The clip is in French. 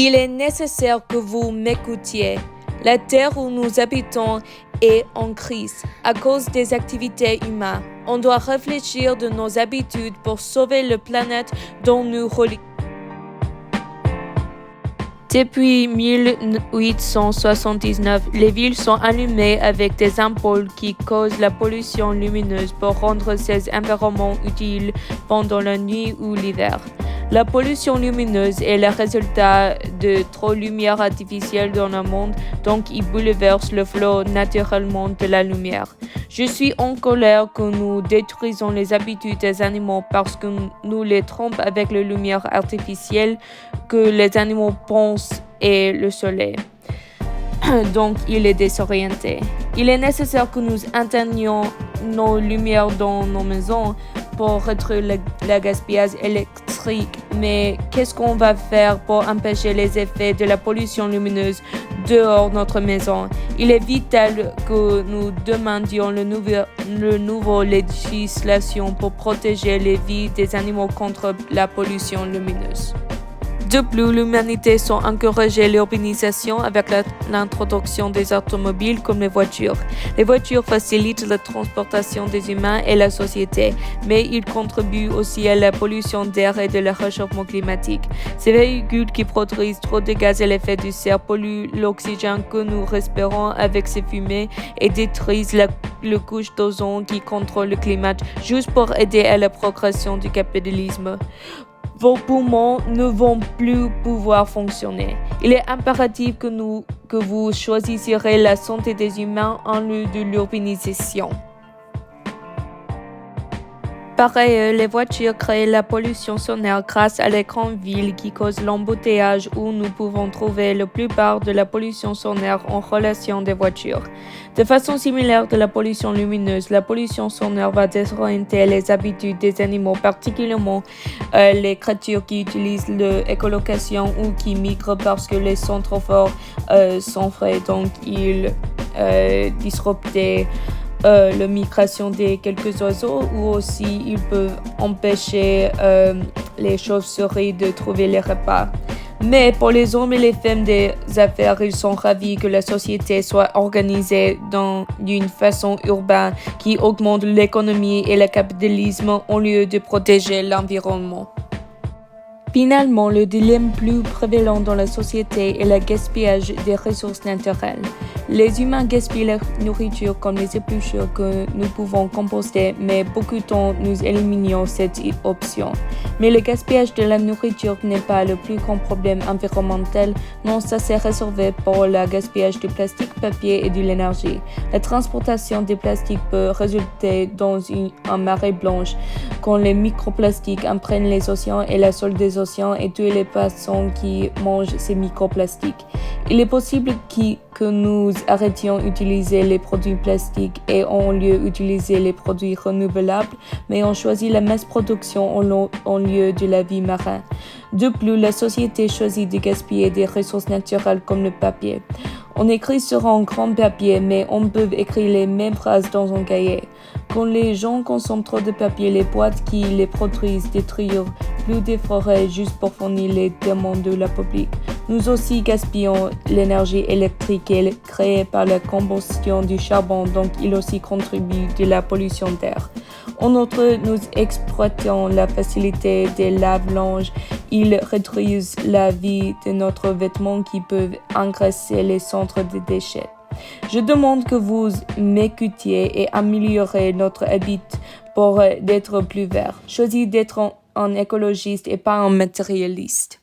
Il est nécessaire que vous m'écoutiez. La terre où nous habitons est en crise à cause des activités humaines. On doit réfléchir de nos habitudes pour sauver la planète dont nous relions. Depuis 1879, les villes sont allumées avec des ampoules qui causent la pollution lumineuse pour rendre ces environnements utiles pendant la nuit ou l'hiver. La pollution lumineuse est le résultat de trop de lumière artificielle dans le monde, donc il bouleverse le flot naturellement de la lumière. Je suis en colère que nous détruisons les habitudes des animaux parce que nous les trompons avec la lumière artificielle que les animaux pensent est le soleil. Donc, il est désorienté. Il est nécessaire que nous éteignions nos lumières dans nos maisons pour réduire le gaspillage électrique. Mais qu'est-ce qu'on va faire pour empêcher les effets de la pollution lumineuse dehors de notre maison? Il est vital que nous demandions le nouveau législation pour protéger les vies des animaux contre la pollution lumineuse. De plus, l'humanité a encouragé l'urbanisation avec l'introduction des automobiles comme les voitures. Les voitures facilitent la transportation des humains et la société, mais ils contribuent aussi à la pollution d'air et de le réchauffement climatique. Ces véhicules qui produisent trop de gaz à l'effet de serre polluent l'oxygène que nous respirons avec ces fumées et détruisent la couche d'ozone qui contrôle le climat juste pour aider à la progression du capitalisme. Vos poumons ne vont plus pouvoir fonctionner. Il est impératif que vous choisissiez la santé des humains en lieu de l'urbanisation. Par ailleurs, les voitures créent la pollution sonore grâce à les grandes villes qui causent l'embouteillage où nous pouvons trouver la plupart de la pollution sonore en relation des voitures. De façon similaire de la pollution lumineuse, la pollution sonore va désorienter les habitudes des animaux, particulièrement les créatures qui utilisent l'écolocation ou qui migrent parce que les sons trop forts sont frais, donc ils disruptent la migration de quelques oiseaux ou aussi ils peuvent empêcher les chauves-souris de trouver les repas. Mais pour les hommes et les femmes des affaires, ils sont ravis que la société soit organisée d'une façon urbaine qui augmente l'économie et le capitalisme au lieu de protéger l'environnement. Finalement, le dilemme plus prévalent dans la société est le gaspillage des ressources naturelles. Les humains gaspillent la nourriture comme les épluchures que nous pouvons composter, mais beaucoup de temps nous éliminons cette option. Mais le gaspillage de la nourriture n'est pas le plus grand problème environnemental, non, ça s'est réservé pour le gaspillage du plastique, papier et de l'énergie. La transportation des plastiques peut résulter dans une marée blanche quand les microplastiques imprègnent les océans et la sol des océans et tuent les poissons qui mangent ces microplastiques. Il est possible que nous arrêtions d'utiliser les produits plastiques et en lieu utiliser les produits renouvelables, mais on choisit la masse production en lieu de la vie marine. De plus, la société choisit de gaspiller des ressources naturelles comme le papier. On écrit sur un grand papier, mais on peut écrire les mêmes phrases dans un cahier. Quand les gens consomment trop de papier, les boîtes qui les produisent détruisent plus de forêts juste pour fournir les demandes de la public. Nous aussi gaspillons l'énergie électrique créée par la combustion du charbon, donc il aussi contribue de la pollution d'air. En outre, nous exploitons la facilité des lave-linges. Ils réduisent la vie de notre vêtement qui peuvent engraisser les centres de déchets. Je demande que vous m'écoutiez et améliorez notre habit pour être plus vert. Choisissez d'être un écologiste et pas un matérialiste.